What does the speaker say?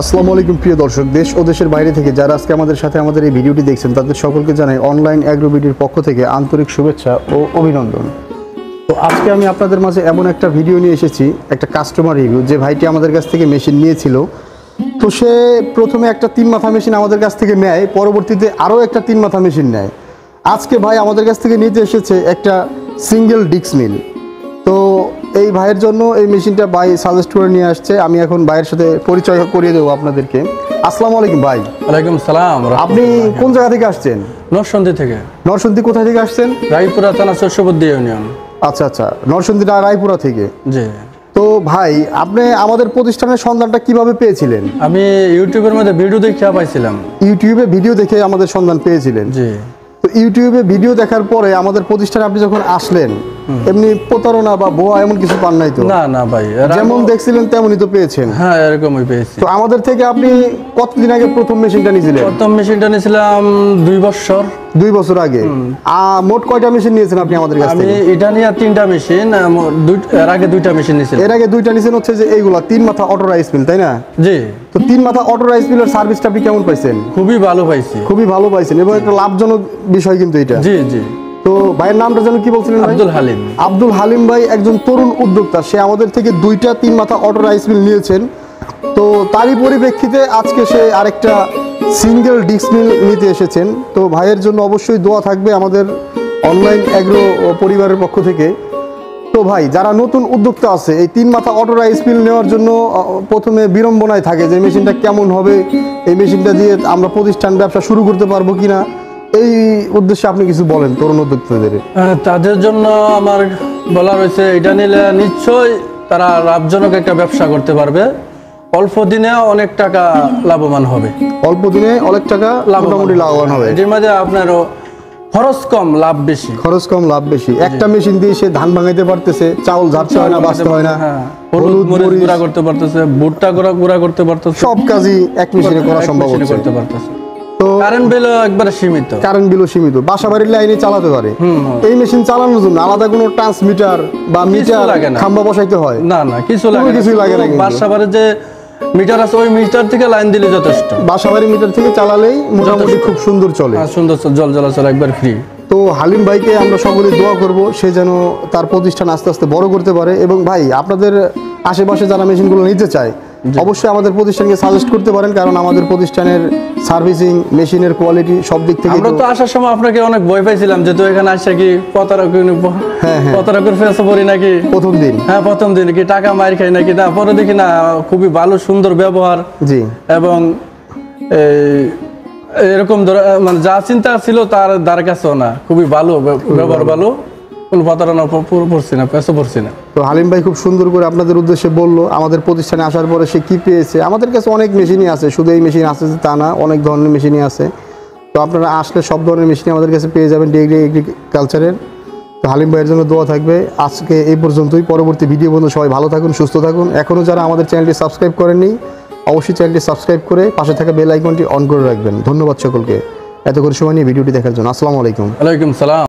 আসসালামু আলাইকুম প্রিয় দর্শক, দেশ ও দেশের বাইরে থেকে যারা আজকে আমাদের সাথে আমাদের এই ভিডিওটি দেখছেন তাদের সকলকে জানাই অনলাইন অ্যাগ্রোবিডির পক্ষ থেকে আন্তরিক শুভেচ্ছা ও অভিনন্দন। তো আজকে আমি আপনাদের মাঝে এমন একটা ভিডিও নিয়ে এসেছি, একটা কাস্টমার রিভিউ। যে ভাইটি আমাদের কাছ থেকে মেশিন নিয়েছিল, তো সে প্রথমে একটা 3 মাথা মেশিন আমাদের কাছ থেকে নেয়, পরবর্তীতে আরও একটা 3 মাথা মেশিন নেয়। আজকে ভাই আমাদের কাছ থেকে নিতে এসেছে একটা সিঙ্গেল ডিক্স মিল। তো এই ভাইয়ের জন্য এই মেশিনটা ভাই সাজেস্ট করে নিয়ে আসছে। আমি এখন ভাইয়ের সাথে পরিচয় করিয়ে দেবো আপনাদেরকে। আসসালামু আলাইকুম ভাই। ওয়ালাইকুম সালাম। আপনি কোন জায়গা থেকে আসছেন? নরসিংদী থেকে। নরসিংদী কোথায় থেকে আসছেন? রায়পুরা থানা চরসবদ্দি ইউনিয়ন। আচ্ছা আচ্ছা, নরসিংদী রায়পুরা থেকে। জি। তো ভাই আপনি আমাদের প্রতিষ্ঠানের সন্ধানটা কিভাবে পেয়েছিলেন? আমি ইউটিউবের মধ্যে ভিডিও দেখে পাইছিলাম। ইউটিউবে ভিডিও দেখে আমাদের সন্ধান পেয়েছিলেন? জি। তো ইউটিউবে ভিডিও দেখার পরে আমাদের প্রতিষ্ঠানে আপনি যখন আসলেন, এমনি প্রতারণা বা ভুয়া এমন কিছু পান নাই তো? না না ভাই, যেমন দেখছিলেন তেমনই তো পেয়েছেন? হ্যাঁ, এরকমই পেয়েছি। তো আমাদের থেকে আপনি কতদিন আগে প্রথম মেশিনটা নিয়েছিলেন? প্রথম মেশিনটা নিয়েছিলাম 2 বছর। 2 বছর আগে। মোট কয়টা মেশিন নিয়েছেন আপনি আমাদের কাছ থেকে? আমি এটা নিয়ে 3টা মেশিন, এর আগে 2টা মেশিন নিয়েছিলাম। এর আগে 2টা নিয়েছেন হচ্ছে যে এইগুলা 3 মাথা অটো রাইস মিল, তাই না? জি। তো 3 মাথা অটো রাইস মিলের সার্ভিসটা আপনি কেমন পাইছেন? খুবই ভালো পাইছি। খুবই ভালো পাইছেন এবং একটা লাভজনক বিষয় কিন্তু এটা। জি জি। তো ভাইয়ের নামটা যেন কি বলছিলেন? আব্দুল হালিম। আব্দুল হালিম ভাই একজন তরুণ উদ্যোক্তা। সে আমাদের থেকে 2টা 3 মাথা অটো রাইস মিল নিয়েছেন। তো তারই পরিপ্রেক্ষিতে আজকে সে আরেকটা সিঙ্গেল ডিক্স মিল নিতে এসেছেন। তো ভাইয়ের জন্য অবশ্যই দোয়া থাকবে আমাদের অনলাইন অ্যাগ্রো পরিবারের পক্ষ থেকে। তো ভাই যারা নতুন উদ্যোক্তা আছে এই 3 মাথা অটো রাইস মিল নেওয়ার জন্য প্রথমে বিড়ম্বনায় থাকে যে মেশিনটা কেমন হবে, এই মেশিনটা দিয়ে আমরা প্রতিষ্ঠান ব্যবসা শুরু করতে পারবো কিনা, এই উদ্দেশ্যে আপনি কিছু বলেন তরুণ উদ্যোক্তাদের। তাদের জন্য আমার বলা রয়েছে, এটা নিলে নিশ্চয়ই তারা লাভজনক একটা ব্যবসা করতে পারবে। অল্প দিনে অনেক টাকা লাভবান হবে। অল্প দিনে অনেক টাকা মোটামুটি লাভবান হবে। এর মধ্যে আপনার খরচ কম, লাভ বেশি। খরচ কম, লাভ বেশি। একটা মেশিন দিয়ে সে ধান ভাঙাইতে পারতেছে, চাউল ঝাড়তে হয় না, বাছতে হয় না, হলুদ মরিচ গুঁড়া করতে পারতেছে, ভুট্টা গুঁড়া করতে পারতেছে, সব কাজই এক মেশিনে করা সম্ভব হচ্ছে। করতে পারতেছে। তো কারেন্ট বিলও একবারে সীমিত। কারেন্ট বিলও সীমিত, বাসাবাড়ির লাইনে চালাতে পারে। এই মেশিন চালানোর জন্য আলাদা কোনো ট্রান্সমিটার বা মিটার খাম্বা বসাইতে হয় না? না, কিছুই লাগে না। বাসাবাড়ির যে মিটার আছে ওই মিটার থেকে লাইন দিলে যথেষ্ট। বাসাবাড়ির মিটার থেকে চালালেই মোটামুটি খুব সুন্দর চলে। সুন্দর জল চলাচল একবার ফ্রি। তো হালিম ভাইকে আমরা সকলে দোয়া করব সে যেন তার প্রতিষ্ঠান আস্তে আস্তে বড় করতে পারে। এবং ভাই আপনাদের আশেপাশে যারা মেশিনগুলো নিতে চায় অবশ্যই আমাদের প্রতিষ্ঠানকে সাজেস্ট করতে পারেন, কারণ আমাদের প্রতিষ্ঠানের সার্ভিসিং, মেশিনের কোয়ালিটি সব দিক থেকে। আমরা তো আসার সময় আপনাকে অনেক ভয় পাইছিলাম যে তুই এখানে আসছে কি প্রতারকের ফেসে পড়ি নাকি প্রথম দিন। হ্যাঁ, প্রথম দিন কি টাকা মার খাই নাকি। না, পরে দেখি না, খুবই ভালো সুন্দর ব্যবহার। জি। এবং এরকম মানে যা চিন্তা ছিল তার কাছেও না, খুবই ভালো ব্যবহার, ভালো, কোনো প্রতারণা পড়ছি না, পেছনে পড়ছি না। তো হালিম ভাই খুব সুন্দর করে আপনাদের উদ্দেশ্যে বললো আমাদের প্রতিষ্ঠানে আসার পরে সে কি পেয়েছে। আমাদের কাছে অনেক মেশিনই আছে, শুধু এই মেশিন আছে তা না, অনেক ধরনের মেশিনই আছে। তো আপনারা আসলে সব ধরনের মেশিনই আমাদের কাছে পেয়ে যাবেন ডিগ্রি এগ্রিকালচারের। তো হালিম ভাইয়ের জন্য দোয়া থাকবে। আজকে এই পর্যন্তই। পরবর্তী ভিডিও বন্ধু সবাই ভালো থাকুন, সুস্থ থাকুন। এখনও যারা আমাদের চ্যানেলটি সাবস্ক্রাইব করেননি অবশ্যই চ্যানেলটি সাবস্ক্রাইব করে পাশে থাকা বেল আইকনটি অন করে রাখবেন। ধন্যবাদ সকলকে এত করে সময় নিয়ে ভিডিওটি দেখার জন্য। আসসালামু আলাইকুম। ওয়ালাইকুম সালাম।